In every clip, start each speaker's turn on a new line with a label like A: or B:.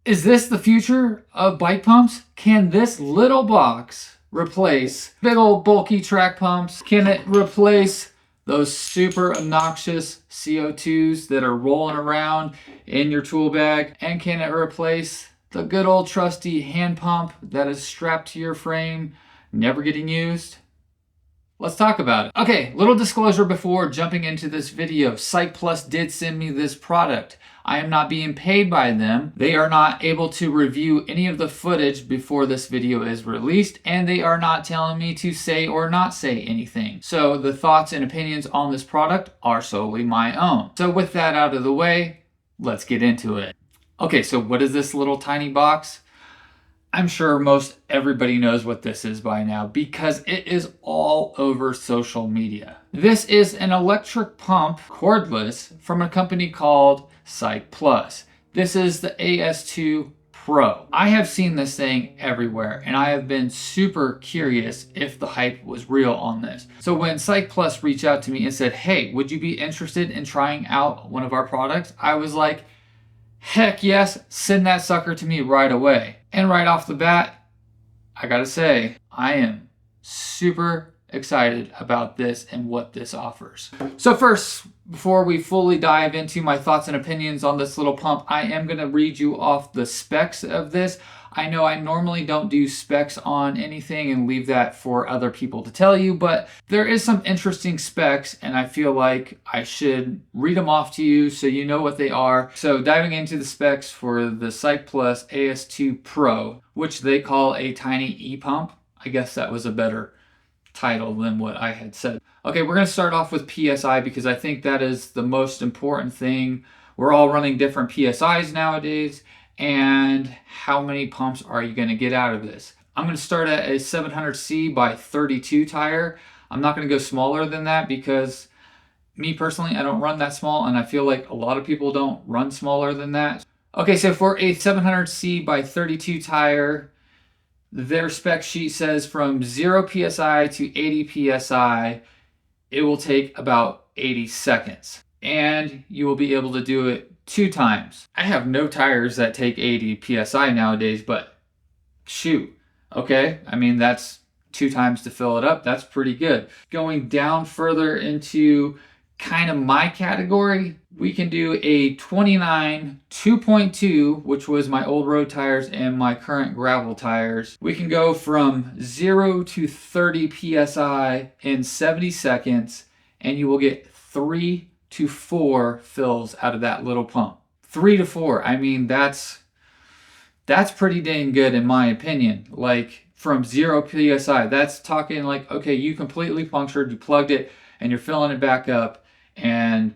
A: Is this the future of bike pumps? Can this little box replace big old bulky track pumps? Can it replace those super obnoxious CO2s that are rolling around in your tool bag? And can it replace the good old trusty hand pump that is strapped to your frame, never getting used? Let's talk about it. Okay, little disclosure before jumping into this video. Cycplus did send me this product. I am not being paid by them. They are not able to review any of the footage before this video is released, and they are not telling me to say or not say anything. So the thoughts and opinions on this product are solely my own. So with that out of the way, let's get into it. Okay, so what is this little tiny box? I'm sure most everybody knows what this is by now because it is all over social media. This is an electric pump, cordless, from a company called Cycplus. This is the AS2 Pro. I have seen this thing everywhere, and I have been super curious if the hype was real on this. So when Cycplus reached out to me and said, hey, would you be interested in trying out one of our products? I was like, heck yes, send that sucker to me right away. And right off the bat, I gotta say, I am super excited about this and what this offers. So first, before we fully dive into my thoughts and opinions on this little pump, I am gonna read you off the specs of this. I know I normally don't do specs on anything and leave that for other people to tell you, but there is some interesting specs and I feel like I should read them off to you so you know what they are. So diving into the specs for the Cycplus AS2 Pro, which they call a tiny e-pump. I guess that was a better title than what I had said. Okay, we're gonna start off with PSI because I think that is the most important thing. We're all running different PSIs nowadays. And how many pumps are you going to get out of this? I'm going to start at a 700C by 32 tire. I'm not going to go smaller than that because me personally, I don't run that small, and I feel like a lot of people don't run smaller than that. Okay, so for a 700C by 32 tire, their spec sheet says from 0 PSI to 80 PSI, it will take about 80 seconds. And you will be able to do it 2 times. I have no tires that take 80 PSI nowadays, but shoot, okay? I mean, that's 2 times to fill it up. That's pretty good. Going down further into kind of my category, we can do a 29 2.2, which was my old road tires and my current gravel tires. We can go from 0 to 30 PSI in 70 seconds, and you will get 3 to 4 fills out of that little pump. 3 to 4. I mean, that's pretty dang good in my opinion. Like from 0 PSI, that's talking like, okay, you completely punctured, you plugged it, and you're filling it back up, and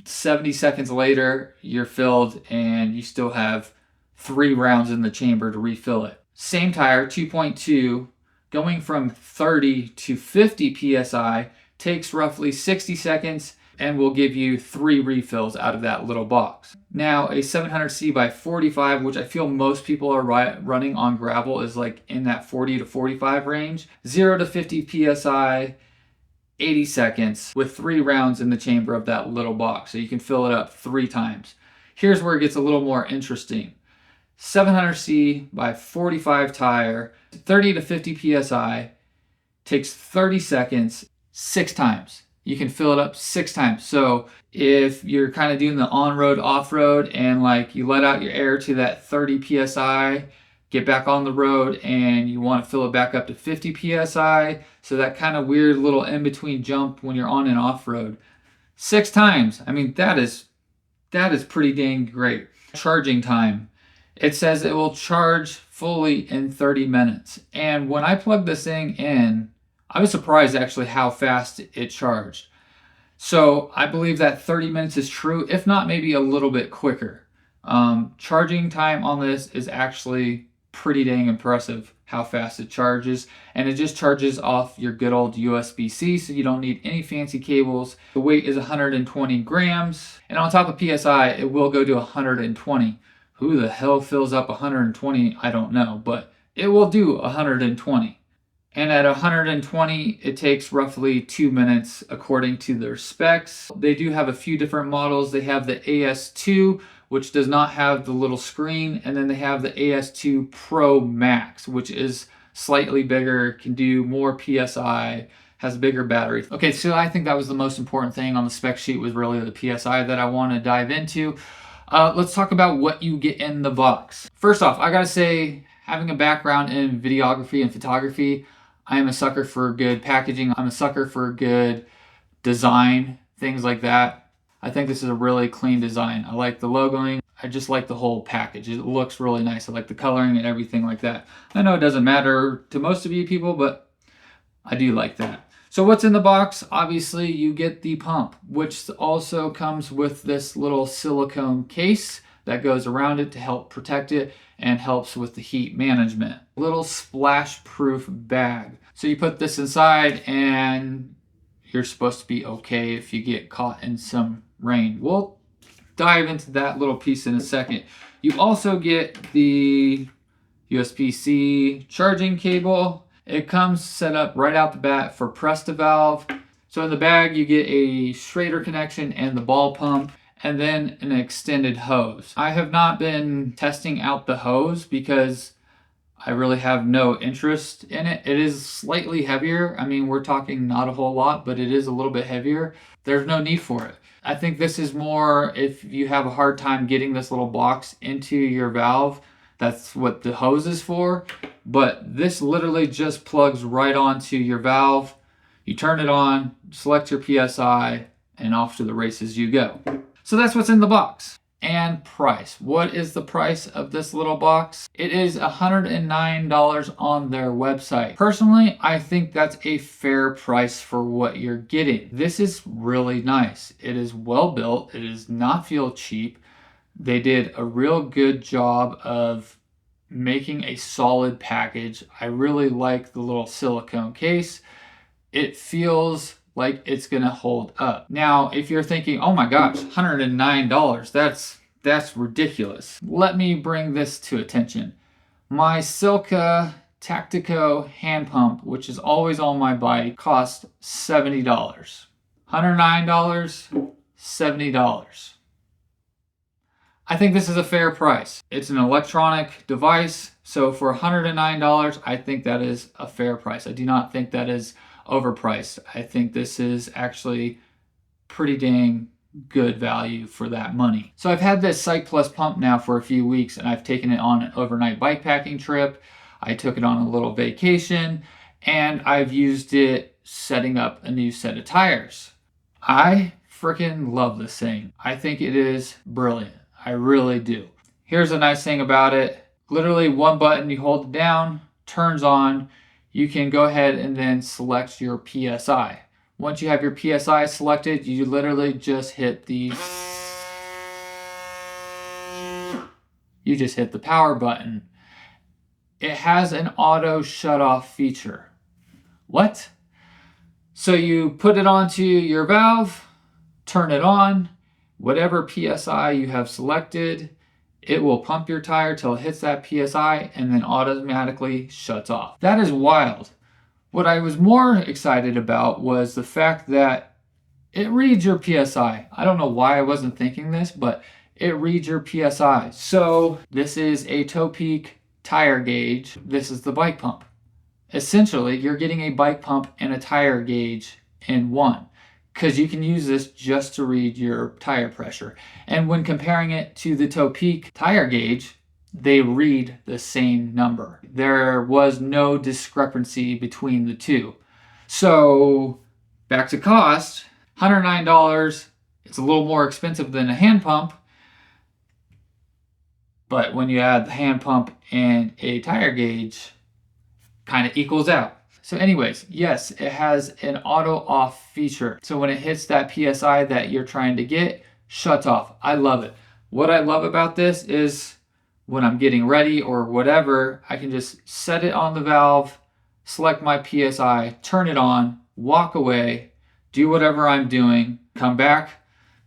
A: 70 seconds later, you're filled, and you still have 3 rounds in the chamber to refill it. Same tire, 2.2, going from 30 to 50 PSI takes roughly 60 seconds, and will give you 3 refills out of that little box. Now a 700C by 45, which I feel most people are running on gravel, is like in that 40 to 45 range. 0 to 50 PSI, 80 seconds with 3 rounds in the chamber of that little box. So you can fill it up 3 times. Here's where it gets a little more interesting. 700C by 45 tire, 30 to 50 PSI, takes 30 seconds, 6 times. You can fill it up 6 times. So if you're kind of doing the on-road, off-road, and like you let out your air to that 30 PSI, get back on the road, and you want to fill it back up to 50 PSI, so that kind of weird little in-between jump when you're on and off-road. 6 times. I mean, that is pretty dang great. Charging time. It says it will charge fully in 30 minutes. And when I plugged this thing in, I was surprised actually how fast it charged. So I believe that 30 minutes is true, if not maybe a little bit quicker. Charging time on this is actually pretty dang impressive how fast it charges, and it just charges off your good old USB-C, so you don't need any fancy cables. The weight is 120 grams, and on top of PSI, it will go to 120. Who the hell fills up 120? I don't know, but it will do 120. And at 120, it takes roughly 2 minutes according to their specs. They do have a few different models. They have the AS2, which does not have the little screen. And then they have the AS2 Pro Max, which is slightly bigger, can do more PSI, has a bigger battery. Okay, so I think that was the most important thing on the spec sheet, was really the PSI that I want to dive into. Let's talk about what you get in the box. First off, I gotta say, having a background in videography and photography, I am a sucker for good packaging. I'm a sucker for good design, things like that. I think this is a really clean design. I like the logoing. I just like the whole package. It looks really nice. I like the coloring and everything like that. I know it doesn't matter to most of you people, but I do like that. So what's in the box? Obviously, you get the pump, which also comes with this little silicone case that goes around it to help protect it and helps with the heat management. Little splash-proof bag. So you put this inside and you're supposed to be okay if you get caught in some rain. We'll dive into that little piece in a second. You also get the USB-C charging cable. It comes set up right out the bat for press to valve. So in the bag, you get a Schrader connection and the ball pump, and then an extended hose. I have not been testing out the hose because I really have no interest in it. It is slightly heavier. I mean, we're talking not a whole lot, but it is a little bit heavier. There's no need for it. I think this is more if you have a hard time getting this little box into your valve. That's what the hose is for. But this literally just plugs right onto your valve. You turn it on, select your PSI, and off to the races you go. So that's what's in the box. And price. What is the price of this little box? It is $109 on their website. Personally, I think that's a fair price for what you're getting. This is really nice. It is well built. It does not feel cheap. They did a real good job of making a solid package. I really like the little silicone case. It feels like it's gonna hold up. Now, if you're thinking, oh my gosh, $109, that's ridiculous. Let me bring this to attention. My Silca Tactico hand pump, which is always on my bike, cost $70. $109, $70. I think this is a fair price. It's an electronic device, so for $109, I think that is a fair price. I do not think that is overpriced. I think this is actually pretty dang good value for that money. So I've had this Cycplus pump now for a few weeks, and I've taken it on an overnight bikepacking trip. I took it on a little vacation, and I've used it setting up a new set of tires. I freaking love this thing. I think it is brilliant. I really do. Here's a nice thing about it. Literally one button, you hold it down, turns on. You can go ahead and then select your PSI. Once you have your PSI selected, you literally just hit the power button. It has an auto shut off feature. What? So you put it onto your valve, turn it on, whatever PSI you have selected, it will pump your tire till it hits that PSI and then automatically shuts off. That is wild. What I was more excited about was the fact that it reads your PSI. I don't know why I wasn't thinking this, but it reads your PSI. So this is a toe peak tire gauge. This is the bike pump. Essentially, you're getting a bike pump and a tire gauge in one, because you can use this just to read your tire pressure. And when comparing it to the toe peak tire gauge, they read the same number. There was no discrepancy between the two. So back to cost, $109. It's a little more expensive than a hand pump, but when you add the hand pump and a tire gauge, kind of equals out. So anyways, yes, it has an auto off feature. So when it hits that PSI that you're trying to get, shuts off. I love it. What I love about this is when I'm getting ready or whatever, I can just set it on the valve, select my PSI, turn it on, walk away, do whatever I'm doing, come back,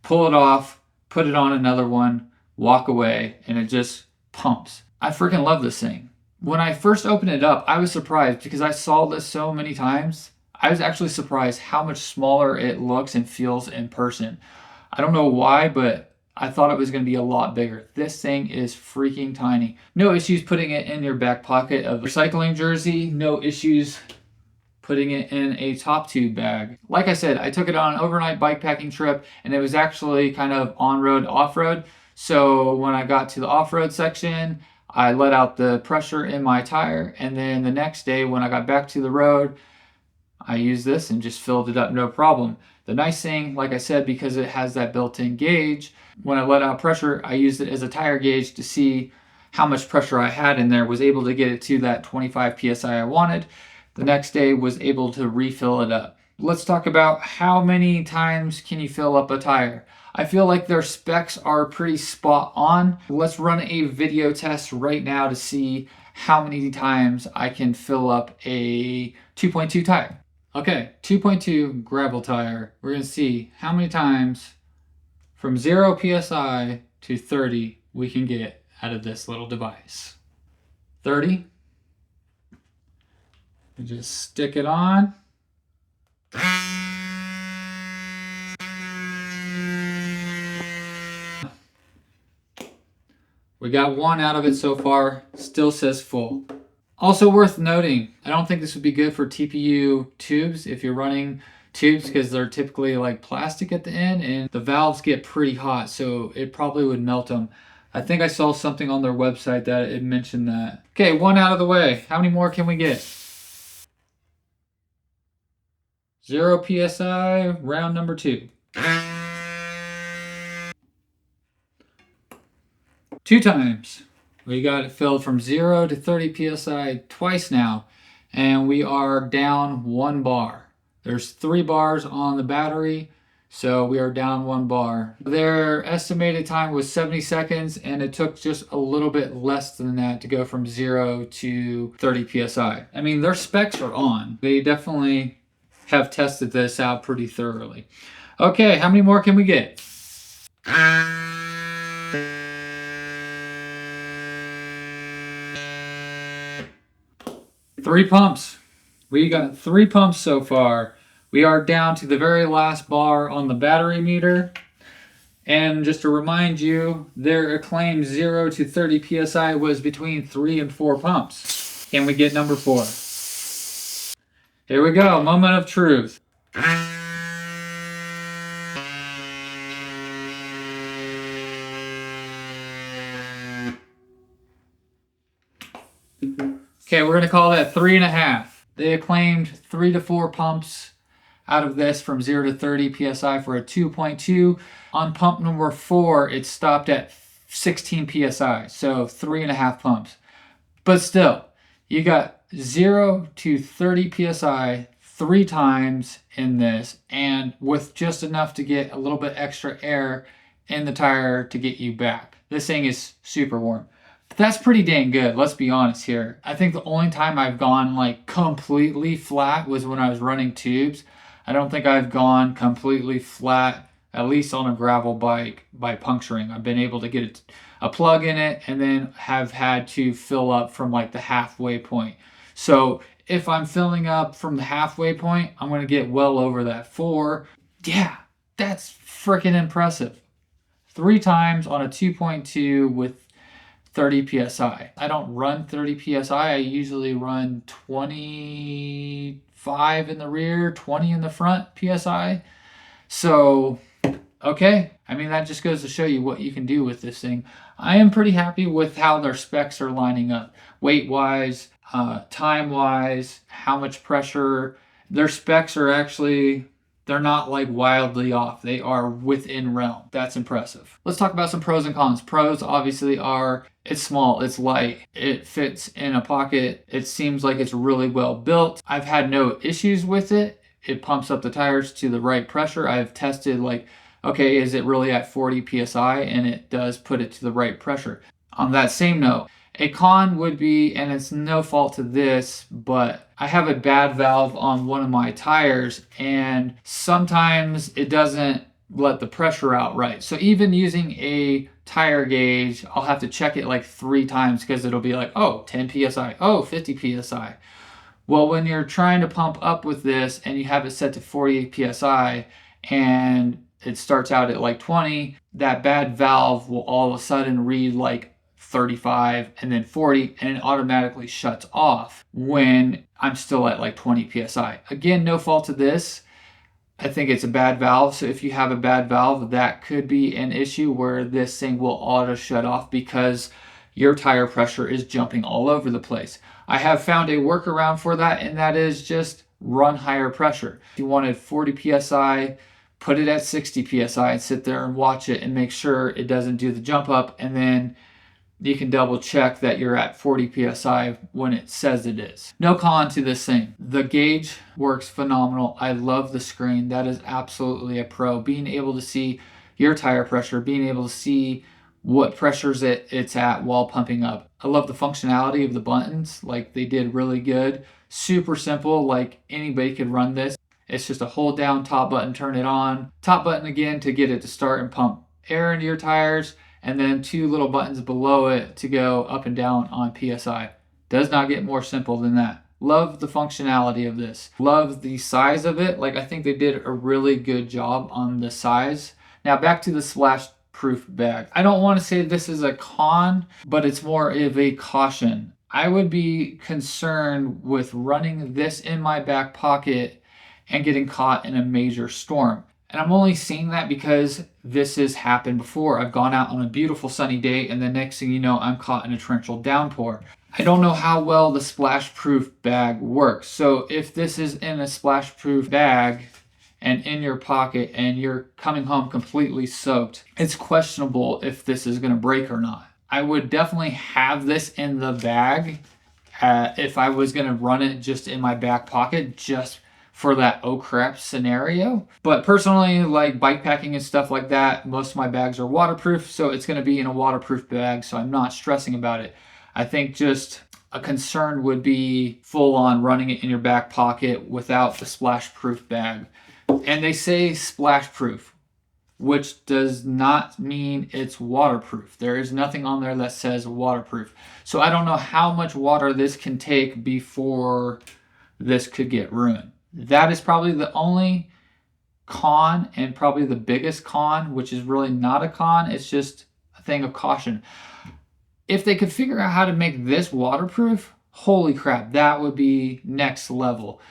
A: pull it off, put it on another one, walk away, and it just pumps. I freaking love this thing. When I first opened it up, I was surprised because I saw this so many times. I was actually surprised how much smaller it looks and feels in person. I don't know why, but I thought it was going to be a lot bigger. This thing is freaking tiny. No issues putting it in your back pocket of a cycling jersey. No issues putting it in a top tube bag. Like I said, I took it on an overnight bikepacking trip, and it was actually kind of on-road, off-road. So when I got to the off-road section, I let out the pressure in my tire, and then the next day when I got back to the road, I used this and just filled it up, no problem. The nice thing, like I said, because it has that built-in gauge, when I let out pressure, I used it as a tire gauge to see how much pressure I had in there, was able to get it to that 25 PSI I wanted. The next day was able to refill it up. Let's talk about how many times can you fill up a tire. I feel like their specs are pretty spot on. Let's run a video test right now to see how many times I can fill up a 2.2 tire. Okay, 2.2 gravel tire. We're gonna see how many times from 0 PSI to 30 we can get out of this little device. 30. You just stick it on. We got one out of it so far, still says full. Also worth noting, I don't think this would be good for TPU tubes if you're running tubes, because they're typically like plastic at the end and the valves get pretty hot, so it probably would melt them. I think I saw something on their website that it mentioned that. Okay, one out of the way. How many more can we get? 0 PSI, round number 2. 2 times. We got it filled from 0 to 30 PSI twice now, and we are down 1 bar. There's 3 bars on the battery, so we are down 1 bar. Their estimated time was 70 seconds, and it took just a little bit less than that to go from 0 to 30 PSI. I mean, their specs are on. They definitely have tested this out pretty thoroughly. Okay, how many more can we get? 3 pumps. We got 3 pumps so far. We are down to the very last bar on the battery meter. And just to remind you, their acclaimed 0 to 30 PSI was between 3 and 4 pumps. Can we get number 4? Here we go, moment of truth. Okay, we're gonna call that 3.5. They acclaimed 3 to 4 pumps out of this from 0 to 30 PSI for a 2.2. On pump number 4, it stopped at 16 PSI, so 3.5 pumps. But still, you got 0 to 30 PSI 3 times in this, and with just enough to get a little bit extra air in the tire to get you back. This thing is super warm. But that's pretty dang good, let's be honest here. I think the only time I've gone like completely flat was when I was running tubes. I don't think I've gone completely flat, at least on a gravel bike, by puncturing. I've been able to get a plug in it and then have had to fill up from like the halfway point. So if I'm filling up from the halfway point, I'm going to get well over that 4. Yeah, that's freaking impressive. 3 times on a 2.2 with 30 PSI. I don't run 30 PSI. I usually run 25 in the rear, 20 in the front PSI. So, okay. I mean, that just goes to show you what you can do with this thing. I am pretty happy with how their specs are lining up. Weight-wise, time-wise, how much pressure. Their specs are actually, they're not like wildly off. They are within realm. That's impressive. Let's talk about some pros and cons. Pros obviously are, it's small, it's light, it fits in a pocket. It seems like it's really well built. I've had no issues with it. It pumps up the tires to the right pressure. I've tested like, okay, is it really at 40 PSI? And it does put it to the right pressure. On that same note, a con would be, and it's no fault to this, but I have a bad valve on one of my tires and sometimes it doesn't let the pressure out right. So even using a tire gauge, I'll have to check it like 3 times because it'll be like, oh, 10 PSI, oh, 50 PSI. Well, when you're trying to pump up with this and you have it set to 48 PSI and it starts out at like 20, that bad valve will all of a sudden read like 35 and then 40, and it automatically shuts off when I'm still at like 20 psi. Again, no fault of this. I think it's a bad valve. So if you have a bad valve, that could be an issue where this thing will auto shut off because your tire pressure is jumping all over the place. I have found a workaround for that, and that is just run higher pressure. If you wanted 40 psi, put it at 60 psi and sit there and watch it and make sure it doesn't do the jump up, and then you can double check that you're at 40 psi when it says it is. No con to this thing. The gauge works phenomenal. I love the screen. That is absolutely a pro. Being able to see your tire pressure, being able to see what pressures it's at while pumping up. I love the functionality of the buttons. Like, they did really good. Super simple, like anybody could run this. It's just a hold down top button, turn it on. Top button again to get it to start and pump air into your tires, and then 2 little buttons below it to go up and down on PSI. Does not get more simple than that. Love the functionality of this. Love the size of it. Like, I think they did a really good job on the size. Now back to the splash proof bag. I don't want to say this is a con, but it's more of a caution. I would be concerned with running this in my back pocket and getting caught in a major storm. And I'm only saying that because this has happened before. I've gone out on a beautiful sunny day, and the next thing you know, I'm caught in a torrential downpour. I don't know how well the splash proof bag works. So if this is in a splash proof bag and in your pocket and you're coming home completely soaked, it's questionable if this is going to break or not. I would definitely have this in the bag if I was going to run it just in my back pocket, just for that oh crap scenario. But personally, like bike packing and stuff like that, most of my bags are waterproof, so it's going to be in a waterproof bag, so I'm not stressing about it. I think just a concern would be full on running it in your back pocket without the splash proof bag. And they say splash proof, which does not mean it's waterproof. There is nothing on there that says waterproof. So I don't know how much water this can take before this could get ruined. That is probably the only con, and probably the biggest con, which is really not a con. It's just a thing of caution. If they could figure out how to make this waterproof, holy crap, that would be next level.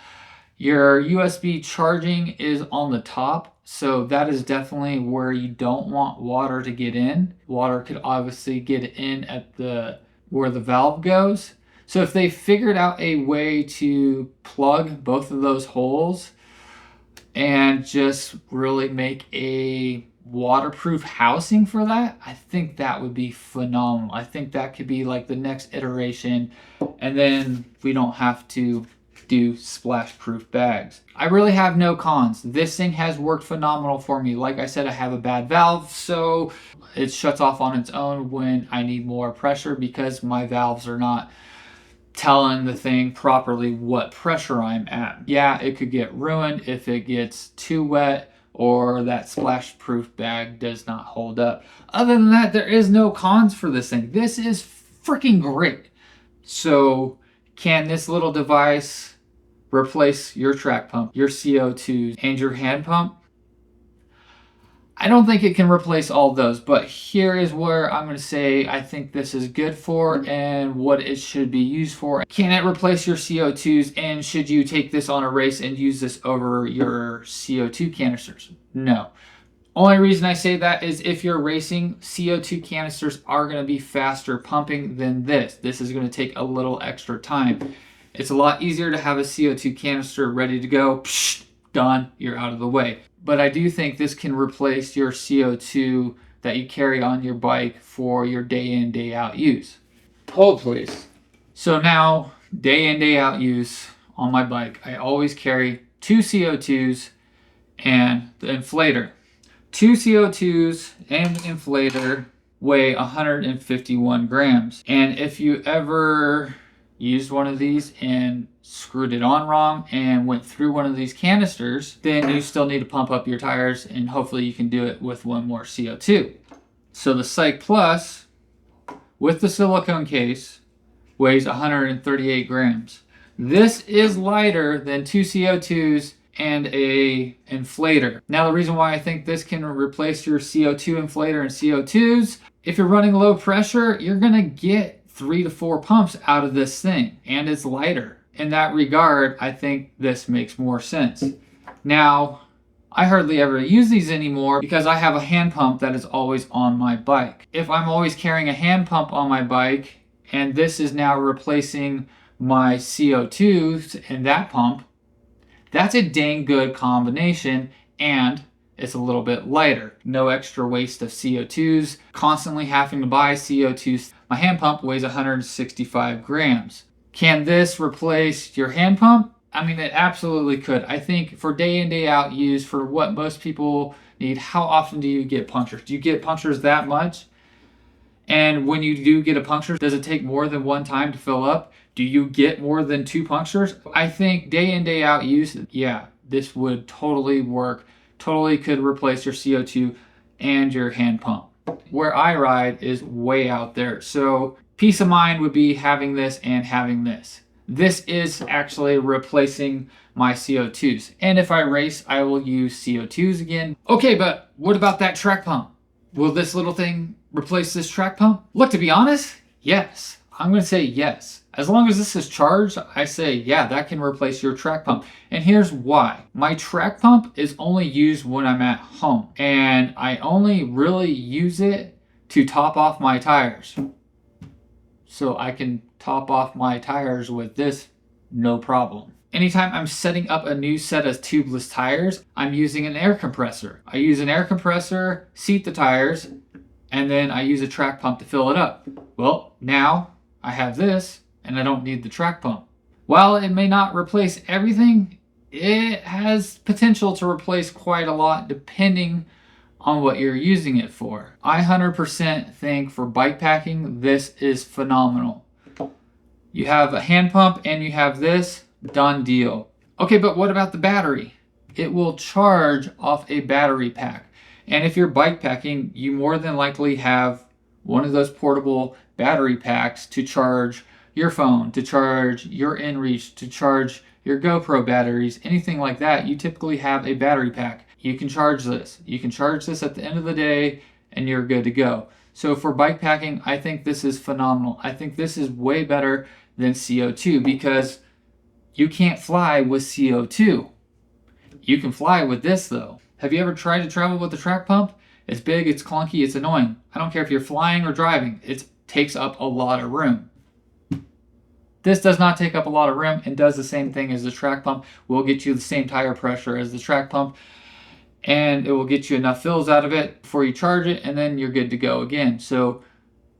A: Your USB charging is on the top, so that is definitely where you don't want water to get in. Water could obviously get in at where the valve goes. So if they figured out a way to plug both of those holes and just really make a waterproof housing for that, I think that would be phenomenal. I think that could be like the next iteration, and then we don't have to do splash proof bags. I really have no cons. This thing has worked phenomenal for me. Like I said, I have a bad valve, so it shuts off on its own when I need more pressure because my valves are not telling the thing properly what pressure I'm at. Yeah, it could get ruined if it gets too wet or that splash proof bag does not hold up. Other than that, there is no cons for this thing. This is freaking great. So can this little device replace your track pump, your CO2s, and your hand pump? I don't think it can replace all those, but here is where I'm going to say I think this is good for and what it should be used for. Can it replace your CO2s, and should you take this on a race and use this over your CO2 canisters? No. Only reason I say that is if you're racing, CO2 canisters are going to be faster pumping than this. This is going to take a little extra time. It's a lot easier to have a CO2 canister ready to go. Psh, done, you're out of the way. But I do think this can replace your CO2 that you carry on your bike for your day in, day out use. Hold please. So now, day in, day out use on my bike, I always carry 2 CO2s and the inflator. 2 CO2s and the inflator weigh 151 grams. And if you ever used one of these and screwed it on wrong and went through one of these canisters, then you still need to pump up your tires, and hopefully you can do it with one more CO2. So the Cycplus with the silicone case weighs 138 grams. This is lighter than 2 CO2s and a inflator. Now the reason why I think this can replace your CO2 inflator and CO2s, if you're running low pressure, you're gonna get 3 to 4 pumps out of this thing, and it's lighter. In that regard, I think this makes more sense. Now, I hardly ever use these anymore because I have a hand pump that is always on my bike. If I'm always carrying a hand pump on my bike and this is now replacing my CO2s in that pump, that's a dang good combination, and it's a little bit lighter. No extra waste of CO2s, constantly having to buy CO2s. My hand pump weighs 165 grams. Can this replace your hand pump? I mean, it absolutely could. I think for day in, day out use, for what most people need, how often do you get punctures? Do you get punctures that much? And when you do get a puncture, does it take more than one time to fill up? Do you get more than 2 punctures? I think day in, day out use, yeah, this would totally work. Totally could replace your CO2 and your hand pump. Where I ride is way out there. So peace of mind would be having this and having this. This is actually replacing my CO2s. And if I race, I will use CO2s again. Okay, but what about that track pump? Will this little thing replace this track pump? Look, to be honest, yes. I'm going to say yes. As long as this is charged, I say, yeah, that can replace your track pump. And here's why. My track pump is only used when I'm at home. And I only really use it to top off my tires. So I can top off my tires with this, no problem. Anytime I'm setting up a new set of tubeless tires, I'm using an air compressor. I use an air compressor, seat the tires, and then I use a track pump to fill it up. Well, now I have this, and I don't need the track pump. While it may not replace everything, it has potential to replace quite a lot depending on what you're using it for. I 100% think for bike packing, this is phenomenal. You have a hand pump and you have this, done deal. Okay, but what about the battery? It will charge off a battery pack. And if you're bike packing, you more than likely have one of those portable battery packs to charge your phone, to charge your inReach, to charge your GoPro batteries, anything like that. You typically have a battery pack. You can charge this. You can charge this at the end of the day and you're good to go. So for bike packing, I think this is phenomenal. I think this is way better than CO2 because you can't fly with CO2. You can fly with this though. Have you ever tried to travel with a track pump? It's big, it's clunky, it's annoying. I don't care if you're flying or driving. It takes up a lot of room. This does not take up a lot of room and does the same thing as the track pump. Will get you the same tire pressure as the track pump, and it will get you enough fills out of it before you charge it, and then you're good to go again. So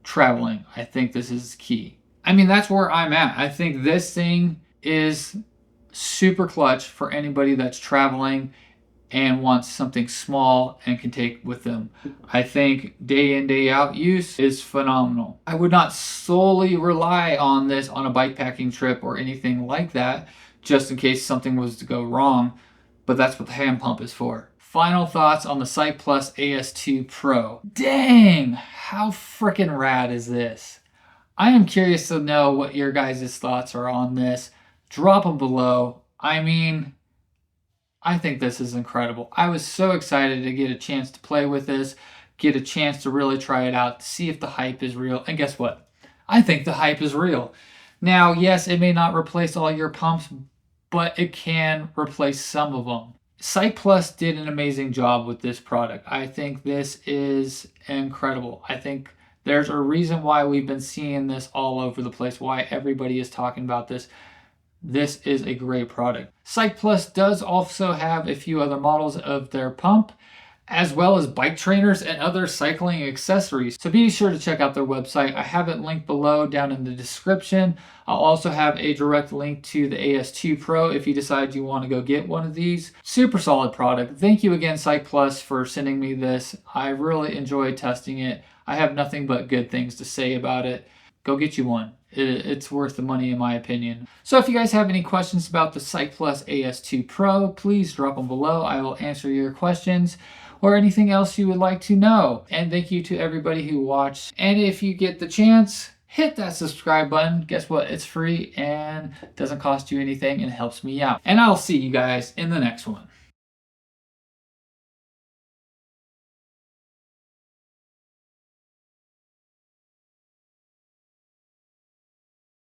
A: traveling, I think this is key. I mean, that's where I'm at. I think this thing is super clutch for anybody that's traveling and wants something small and can take with them. I think day in, day out use is phenomenal. I would not solely rely on this on a bike packing trip or anything like that, just in case something was to go wrong, but that's what the hand pump is for. Final thoughts on the Cycplus AS2 Pro. Dang, how freaking rad is this? I am curious to know what your guys' thoughts are on this. Drop them below. I mean, I think this is incredible. I was so excited to get a chance to play with this, get a chance to really try it out, to see if the hype is real. And guess what? I think the hype is real. Now, yes, it may not replace all your pumps, but it can replace some of them. Cycplus did an amazing job with this product. I think this is incredible. I think there's a reason why we've been seeing this all over the place, why everybody is talking about this. This is a great product. Cycplus does also have a few other models of their pump, as well as bike trainers and other cycling accessories. So be sure to check out their website. I have it linked below down in the description. I'll also have a direct link to the AS2 Pro if you decide you want to go get one of these. Super solid product. Thank you again, Cycplus, for sending me this. I really enjoyed testing it. I have nothing but good things to say about it. Go get you one. It's worth the money in my opinion. So if you guys have any questions about the Cycplus AS2 Pro, please drop them below. I will answer your questions or anything else you would like to know. And thank you to everybody who watched. And if you get the chance, hit that subscribe button. Guess what? It's free and doesn't cost you anything and it helps me out. And I'll see you guys in the next one.